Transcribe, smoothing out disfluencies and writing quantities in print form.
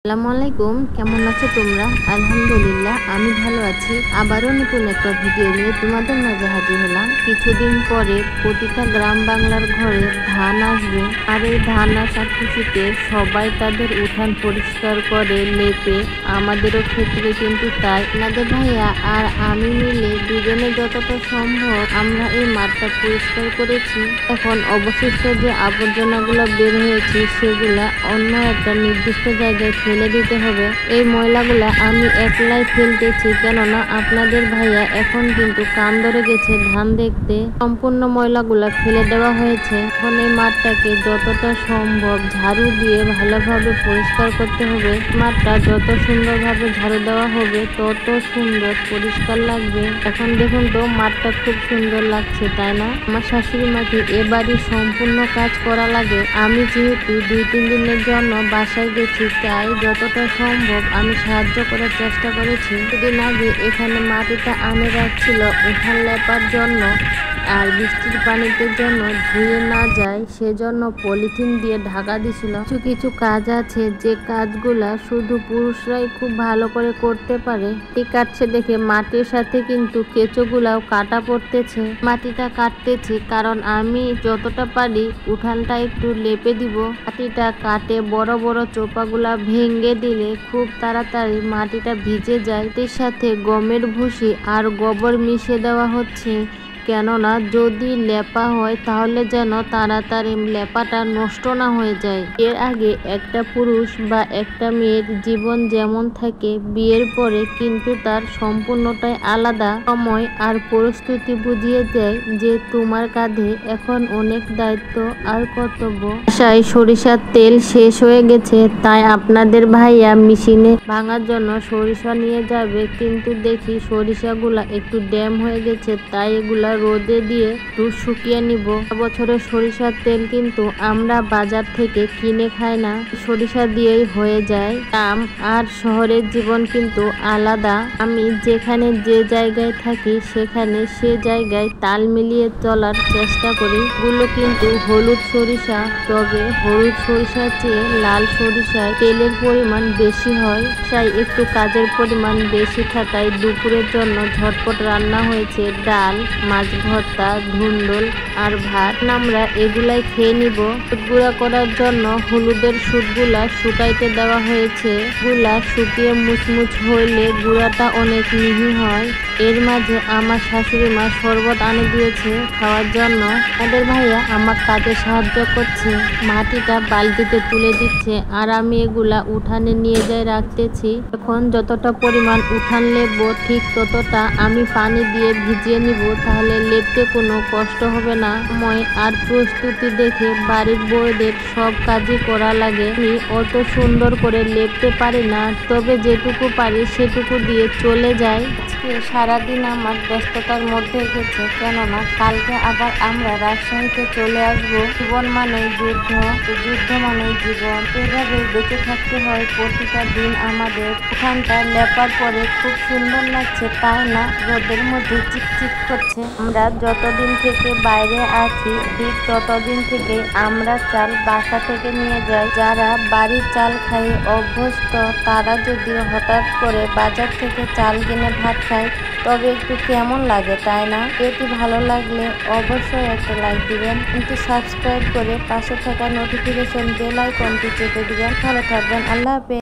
আসসালামু আলাইকুম, কেমন আছো তোমরা? আলহামদুলিল্লাহ আমি ভালো আছি। আবারও নতুন একটা ভিডিও নিয়ে তোমাদের মাঝে হাজির হলাম। কিছুদিন পরে প্রতিটা গ্রাম বাংলার ঘরে ধান আসবে, আর এই ধান আসার খুশিতে সবাই তাদের উঠান পরিষ্কার করে লেপে, আমাদেরও ক্ষেত্রে কিন্তু তাই। আপনাদের ভাইয়া আর আমি মিলে দুজনে যতটা সম্ভব আমরা এই মাঠটা পরিষ্কার করেছি। এখন অবশিষ্ট যে আবর্জনাগুলো বের হয়েছে সেগুলা অন্য একটা নির্দিষ্ট জায়গায় ফেলে দিতে হবে। এই ময়লাগুলা আমি একলাই ফেলতেছি, কেননা আপনাদের ভাইয়া এখন কিন্তু কান ধরে গেছে ধান দেখতে। সম্পূর্ণ ময়লাগুলা ফেলে দেওয়া হয়েছে। এখন এই মাঠটাকে যতটা সম্ভব ঝাড়ু দিয়ে ভালোভাবে পরিষ্কার করতে হবে। মাঠটা যত সুন্দরভাবে ঝাড়ু দেওয়া হবে তত সুন্দর পরিষ্কার লাগবে। এখন দেখুন তো মাঠটা খুব সুন্দর লাগছে, তাই না? আমার শাশুড়ি মাকে এবারই সম্পূর্ণ কাজ করা লাগে। আমি যেহেতু 2-3 দিনের জন্য বাসায় গেছি, তাই যতটা সম্ভব আমি সাহায্য করার চেষ্টা করেছি। সেদিন আগে এখানে মাটিটা আনে রাখছিল উঠান লেপার জন্য, আর বৃষ্টির পানিতে জন্য ধুয়ে না যায় সেজন্য পলিথিন দিয়ে ঢাকা দিছিল। কিছু কিছু কাজ আছে যে কাজগুলা শুধু পুরুষরাই খুব ভালো করে করতে পারে। এই কাটছে দেখে মাটির সাথে কিন্তু কেঁচোগুলাও কাটা পড়তেছে। মাটিটা কাটতেছি কারণ আমি যতটা পারি উঠানটা একটু লেপে দিব। মাটিটা কাটে বড় বড় চোপাগুলা ভেঙে দিলে খুব তাড়াতাড়ি মাটিটা ভিজে যায়। এর সাথে গমের ভুসি আর গোবর মিশিয়ে দেওয়া হচ্ছে, কেননা যদি লেপা হয় তাহলে যেন তাড়াতাড়ি লেপাটা নষ্ট না হয়ে যায়। এর আগে একটা পুরুষ বা একটা মেয়ের জীবন যেমন থাকে, বিয়ের পরে কিন্তু তার সম্পূর্ণটাই আলাদা। সময় আর পরিস্থিতি বুঝিয়ে দেয় যে তোমার কাঁধে এখন অনেক দায়িত্ব আর কর্তব্য। বাসায় সরিষার তেল শেষ হয়ে গেছে, তাই আপনাদের ভাইয়া মেশিনে ভাঙার জন্য সরিষা নিয়ে যাবে, কিন্তু দেখি সরিষাগুলা একটু ড্যাম হয়ে গেছে, তাই এগুলা রোদে দিয়ে একটু শুকিয়ে নিব। বছরের সরিষার তেল কিন্তু আমরা বাজার থেকে কিনে খাই না, সরিষা দিয়েই হয়ে যায়। গ্রাম আর শহরের জীবন কিন্তু আলাদা। আমি যেখানে যে জায়গায় থাকি সেখানে সে জায়গায় তাল মিলিয়ে চলার চেষ্টা করি। গুলো কিন্তু হলুদ সরিষা, তবে হলুদ সরিষার চেয়ে লাল সরিষায় তেলের পরিমাণ বেশি হয়, তাই একটু কাজের পরিমাণ বেশি থাকায় দুপুরের জন্য ঝটপট রান্না হয়েছে ডাল, মাছ ভর্তা, ধুন্দল আর ভাত। আমরা এগুলাই খেয়ে নিব। গুঁড়া করার জন্য হলুদের সুটগুলা শুকাইতে দেওয়া হয়েছে। গুলা শুকিয়ে মুচমুচ হইলে গুঁড়াটা অনেক মিহি হয়। এর মাঝে আমার শাশুড়ি মা শরবত আনে দিয়েছে খাওয়ার জন্য। আমাদের ভাইয়া আমার কাজে সাহায্য করছে, মাটিটা বালতিতে তুলে দিচ্ছে, আর আমি এগুলা উঠানে নিয়ে যাই রাখতেছি। এখন যতটা পরিমাণ উঠান লেপবো ঠিক ততটা আমি পানি দিয়ে ভিজিয়ে নিব, তাহলে লেপতে কোনো কষ্ট হবে না। সময় আর প্রস্তুতি দেখে বাড়ির বউদের সব কাজই করা লাগে। আমি অত সুন্দর করে লেপতে পারি না, তবে যেটুকু পারি সেটুকু দিয়ে চলে যায়। সারাদিন আমার ব্যস্ততার মধ্যে গেছে, কেননা কালকে আবার আমরা রাজশাহীতে চলে আসবো। জীবন মানেই যুদ্ধ, যুদ্ধ মানেই জীবন, এভাবে বেঁচে থাকতে হয় প্রতিটা দিন আমাদের। উঠানটা লেপার পরে খুব সুন্দর লাগছে, তাই না? রোদের মধ্যে চিকচিক করছে। আমরা যতদিন থেকে বাইরে আছি ঠিক ততদিন থেকে আমরা চাল বাসা থেকে নিয়ে যাই। যারা বাড়ির চাল খাই অভ্যস্ত, তারা যদি হঠাৎ করে বাজার থেকে চাল কিনে ভাত খায় তবে একটু কেমন লাগে, তাই না? এটি ভালো লাগলে অবশ্যই একটা লাইক দিবেন, কিন্তু সাবস্ক্রাইব করে পাশে থাকা নোটিফিকেশন বেল আইকনটি চেপে দিবেন। ভালো থাকবেন, আল্লাহ হাফেজ।